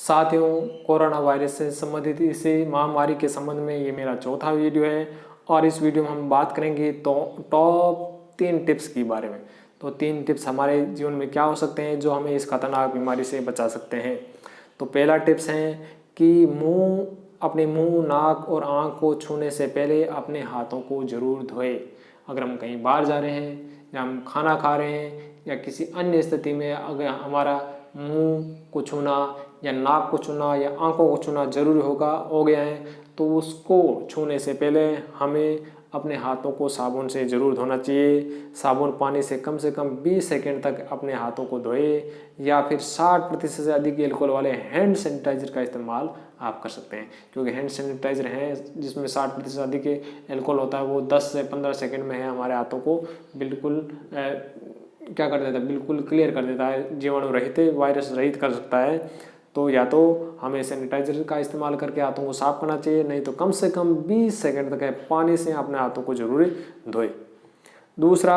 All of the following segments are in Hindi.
साथियों, कोरोना वायरस से संबंधित इसी महामारी के संबंध में ये मेरा चौथा वीडियो है और इस वीडियो में हम बात करेंगे तो टॉप 3 टिप्स के बारे में। तो 3 टिप्स हमारे जीवन में क्या हो सकते हैं जो हमें इस खतरनाक बीमारी से बचा सकते हैं। तो पहला टिप्स है कि अपने मुंह, नाक और आँख को छूने से पहले अपने हाथों को ज़रूर धोएं। अगर हम कहीं बाहर जा रहे हैं या हम खाना खा रहे हैं या किसी अन्य स्थिति में अगर हमारा मुंह को छूना या नाक को छूना या आंखों को छूना जरूरी हो गया है तो उसको छूने से पहले हमें अपने हाथों को साबुन से ज़रूर धोना चाहिए। साबुन पानी से कम 20 सेकंड तक अपने हाथों को धोए या फिर 60% से अधिक एल्कोहल वाले हैंड सैनिटाइजर का इस्तेमाल आप कर सकते हैं, क्योंकि हैंड सैनिटाइजर है जिसमें 60% से अधिक एल्कोहल होता है, वो 10 से 15 सेकंड में है हमारे हाथों को बिल्कुल क्या कर देता है, बिल्कुल क्लियर कर देता है, जीवाणु रहित, वायरस रहित कर सकता है। तो या तो हमें सैनिटाइजर का इस्तेमाल करके हाथों को साफ करना चाहिए, नहीं तो कम से कम 20 सेकंड तक पानी से अपने हाथों को जरूर धोए। दूसरा,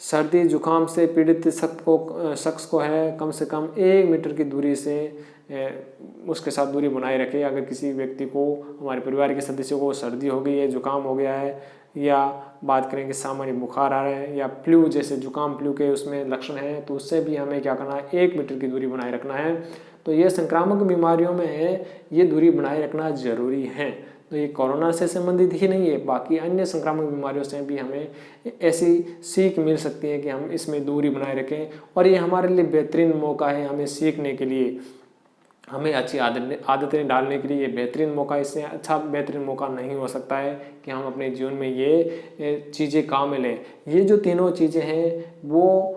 सर्दी जुकाम से पीड़ित शख्स को है कम से कम 1 मीटर की दूरी से उसके साथ दूरी बनाए रखें। अगर किसी व्यक्ति को, हमारे परिवार के सदस्यों को सर्दी हो गई है, जुकाम हो गया है या बात करें कि सामान्य बुखार आ रहा है या फ्लू जैसे जुकाम फ्लू के उसमें लक्षण हैं, तो उससे भी हमें क्या करना है, 1 मीटर की दूरी बनाए रखना है। तो ये संक्रामक बीमारियों में है, ये दूरी बनाए रखना जरूरी है। तो ये कोरोना से संबंधित ही नहीं है, बाकी अन्य संक्रामक बीमारियों से भी हमें ऐसी सीख मिल सकती है कि हम इसमें दूरी बनाए रखें और ये हमारे लिए बेहतरीन मौका है हमें सीखने के लिए, हमें अच्छी आदतें डालने के लिए ये बेहतरीन मौका। इससे अच्छा बेहतरीन मौका नहीं हो सकता है कि हम अपने जीवन में ये चीज़ें काम में लें। ये जो तीनों चीज़ें हैं वो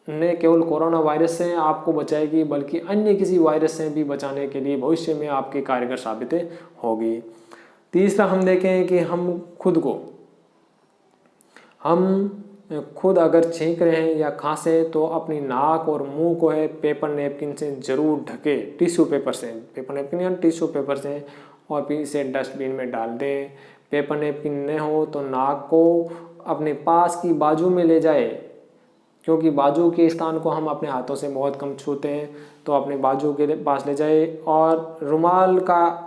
न केवल कोरोना वायरस से आपको बचाएगी बल्कि अन्य किसी वायरस से भी बचाने के लिए भविष्य में आपके कारगर साबित होगी। तीसरा, हम देखें कि हम खुद अगर छींक रहे हैं या खांसे तो अपनी नाक और मुंह को है पेपर नैपकिन से ज़रूर ढके, पेपर नैपकिन या टिश्यू पेपर से, और फिर इसे डस्टबिन में डाल दें। पेपर नैपकिन न हो तो नाक को अपने पास की बाजू में ले जाए, क्योंकि बाजू के स्थान को हम अपने हाथों से बहुत कम छूते हैं, तो अपने बाजू के पास ले जाए। और रुमाल का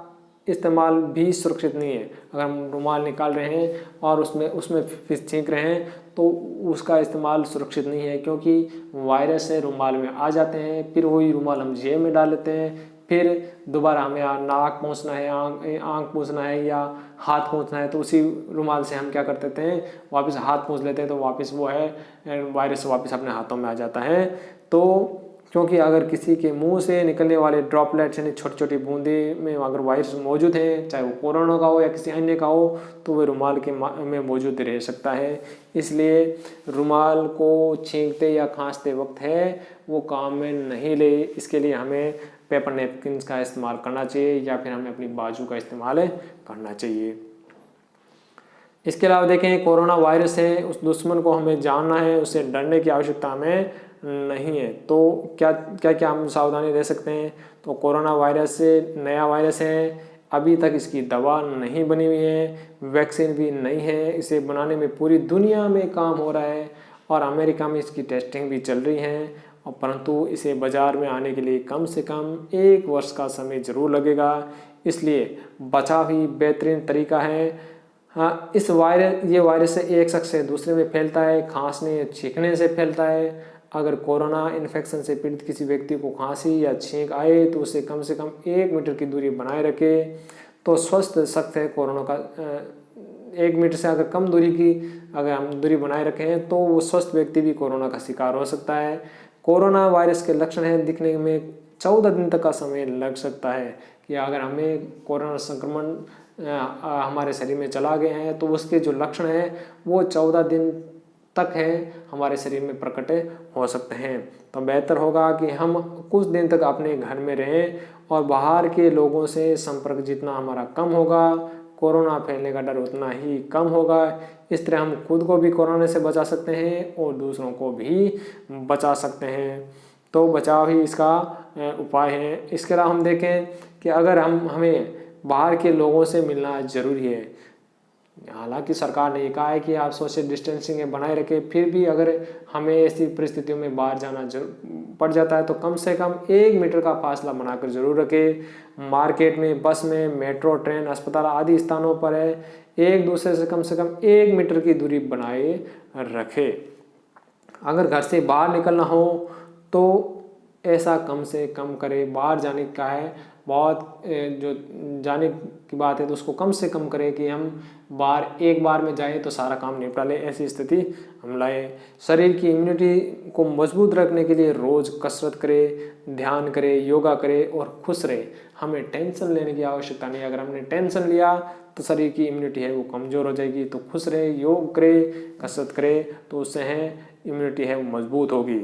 इस्तेमाल भी सुरक्षित नहीं है। अगर हम रुमाल निकाल रहे हैं और उसमें फिर छींक रहे हैं तो उसका इस्तेमाल सुरक्षित नहीं है, क्योंकि वायरस है रुमाल में आ जाते हैं, फिर वही रुमाल हम जेब में डाल लेते हैं, फिर दोबारा हमें नाक पोंछना है, आँख पोंछना है या हाथ पोंछना है तो उसी रुमाल से हम क्या कर देते हैं, वापस हाथ पोंछ लेते हैं, तो वापस वो है वायरस वापस अपने हाथों में आ जाता है। तो क्योंकि अगर किसी के मुंह से निकलने वाले ड्रॉपलेट्स यानी छोटी छोटी बूंदे में अगर वायरस मौजूद है, चाहे वो कोरोना का हो या किसी अन्य का हो, तो वह रुमाल में मौजूद रह सकता है। इसलिए रुमाल को छींकते या खांसते वक्त है वो काम में नहीं ले, इसके लिए हमें पेपर नैपकिन का इस्तेमाल करना चाहिए या फिर हमें अपनी बाजू का इस्तेमाल करना चाहिए। इसके अलावा देखें, कोरोना वायरस है, उस दुश्मन को हमें जानना है, उससे डरने की आवश्यकता हमें नहीं है। तो क्या हम सावधानी ले सकते हैं। तो कोरोना वायरस से नया वायरस है, अभी तक इसकी दवा नहीं बनी हुई है, वैक्सीन भी नहीं है, इसे बनाने में पूरी दुनिया में काम हो रहा है और अमेरिका में इसकी टेस्टिंग भी चल रही है, और परंतु इसे बाज़ार में आने के लिए कम से कम 1 वर्ष का समय ज़रूर लगेगा। इसलिए बचाव ही बेहतरीन तरीका है। हाँ, ये वायरस से एक शख्स से दूसरे में फैलता है, खांसने या छींकने से फैलता है। अगर कोरोना इन्फेक्शन से पीड़ित किसी व्यक्ति को खांसी या छींक आए तो उसे कम से कम 1 मीटर की दूरी बनाए रखे। तो स्वस्थ शख्स है कोरोना का 1 मीटर से अगर कम दूरी की अगर हम दूरी बनाए रखें तो वो स्वस्थ व्यक्ति भी कोरोना का शिकार हो सकता है। कोरोना वायरस के लक्षण हैं दिखने में 14 दिन तक का समय लग सकता है, कि अगर हमें कोरोना संक्रमण हमारे शरीर में चला गया है तो उसके जो लक्षण हैं वो 14 दिन तक है हमारे शरीर में प्रकट हो सकते हैं। तो बेहतर होगा कि हम कुछ दिन तक अपने घर में रहें और बाहर के लोगों से संपर्क जितना हमारा कम होगा, कोरोना फैलने का डर उतना ही कम होगा। इस तरह हम खुद को भी कोरोना से बचा सकते हैं और दूसरों को भी बचा सकते हैं। तो बचाव ही इसका उपाय है। इसके अलावा हम देखें कि अगर हमें बाहर के लोगों से मिलना ज़रूरी है, हालांकि सरकार ने कहा है कि आप सोशल डिस्टेंसिंग बनाए रखें, फिर भी अगर हमें ऐसी परिस्थितियों में बाहर जाना पड़ जाता है तो कम से कम 1 मीटर का फासला बनाकर जरूर रखें। मार्केट में, बस में, मेट्रो, ट्रेन, अस्पताल आदि स्थानों पर है एक दूसरे से कम 1 मीटर की दूरी बनाए रखें। अगर घर से बाहर निकलना हो तो ऐसा कम से कम करें। बाहर जाने का है बहुत जो जाने की बात है तो उसको कम से कम करें कि हम बाहर एक बार में जाए तो सारा काम निपटा लें, ऐसी स्थिति हम लाएं। शरीर की इम्यूनिटी को मजबूत रखने के लिए रोज कसरत करें, ध्यान करें, योगा करें और खुश रहें। हमें टेंशन लेने की आवश्यकता नहीं। अगर हमने टेंशन लिया तो शरीर की इम्यूनिटी है वो कमज़ोर हो जाएगी। तो खुश रहे, योग करें, कसरत करें तो उससे है इम्यूनिटी है वो मजबूत होगी।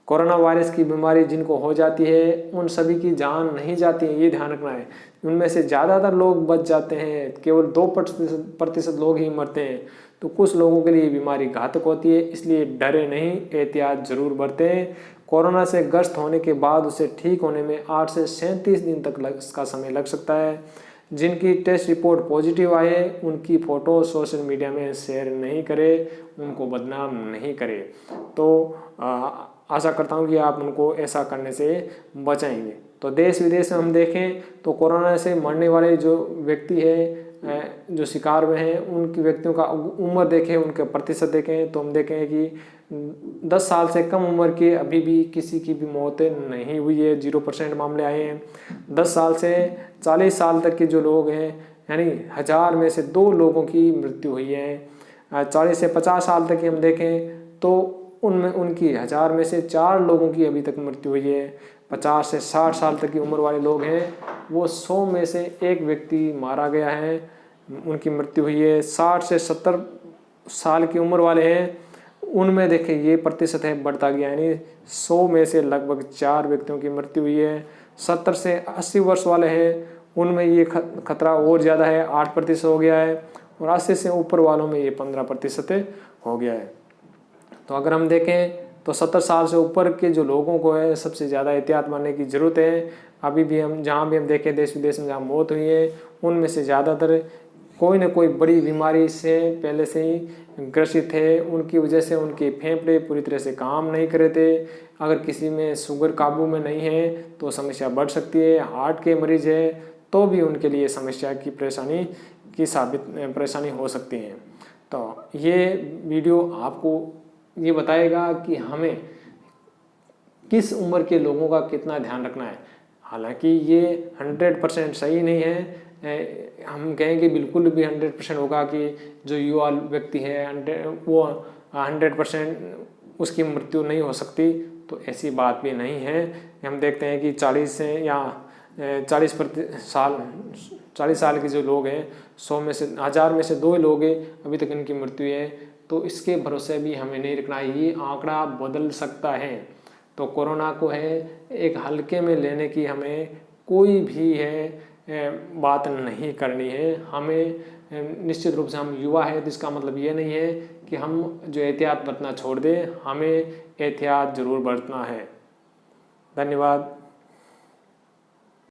कोरोना वायरस की बीमारी जिनको हो जाती है उन सभी की जान नहीं जाती है, ये ध्यान रखना है। उनमें से ज़्यादातर लोग बच जाते हैं, केवल 2% लोग ही मरते हैं। तो कुछ लोगों के लिए बीमारी घातक होती है, इसलिए डरे नहीं, एहतियात जरूर बरतें। कोरोना से ग्रस्त होने के बाद उसे ठीक होने में 8 से 37 दिन तक इसका समय लग सकता है। जिनकी टेस्ट रिपोर्ट पॉजिटिव आए उनकी फ़ोटो सोशल मीडिया में शेयर नहीं करें, उनको बदनाम नहीं करें। तो आशा करता हूँ कि आप उनको ऐसा करने से बचाएंगे। तो देश विदेश में हम देखें तो कोरोना से मरने वाले जो व्यक्ति है जो शिकार में हैं उनकी व्यक्तियों का उम्र देखें, उनके प्रतिशत देखें तो हम देखें कि 10 साल से कम उम्र के अभी भी किसी की भी मौत नहीं हुई है, 0% मामले आए हैं। 10 साल से 40 साल तक के जो लोग हैं यानी 1000 में से 2 लोगों की मृत्यु हुई है। 40 से 50 साल तक की हम देखें तो उनमें उनकी 1000 में से 4 लोगों की अभी तक मृत्यु हुई है। 50 से 60 साल तक की उम्र वाले लोग हैं वो 100 में से 1 व्यक्ति मारा गया है, उनकी मृत्यु हुई है। 60 से 70 साल की उम्र वाले हैं उनमें देखें ये प्रतिशत है बढ़ता गया, यानी 100 में से लगभग 4 व्यक्तियों की मृत्यु हुई है। 70 से 80 वर्ष वाले हैं उनमें ये खतरा और ज़्यादा है, 8% हो गया है। और 80 से ऊपर वालों में ये 15% हो गया है। तो अगर हम देखें तो 70 साल से ऊपर के जो लोगों को है सबसे ज़्यादा एहतियात मानने की ज़रूरत है। अभी भी हम जहाँ भी हम देखें देश विदेश में जहाँ मौत हुई है उनमें से ज़्यादातर कोई न कोई बड़ी बीमारी से पहले से ही ग्रसित है। उनकी वजह से उनके फेफड़े पूरी तरह से काम नहीं कर रहे थे। अगर किसी में शुगर काबू में नहीं है तो समस्या बढ़ सकती है। हार्ट के मरीज है तो भी उनके लिए समस्या की परेशानी हो सकती है। तो ये वीडियो आपको ये बताएगा कि हमें किस उम्र के लोगों का कितना ध्यान रखना है। हालांकि ये 100% सही नहीं है। हम कहेंगे बिल्कुल भी 100% होगा कि जो युवा व्यक्ति है वो 100% उसकी मृत्यु नहीं हो सकती, तो ऐसी बात भी नहीं है। हम देखते हैं कि 40 साल के जो लोग हैं 100 में से 1000 में से 2 लोग हैं अभी तक इनकी मृत्यु है। तो इसके भरोसे भी हमें नहीं रखना, ये आंकड़ा बदल सकता है। तो कोरोना को है एक हल्के में लेने की हमें कोई भी बात नहीं करनी है। हमें निश्चित रूप से हम युवा है जिसका मतलब ये नहीं है कि हम जो एहतियात बरतना छोड़ दें, हमें एहतियात जरूर बरतना है। धन्यवाद।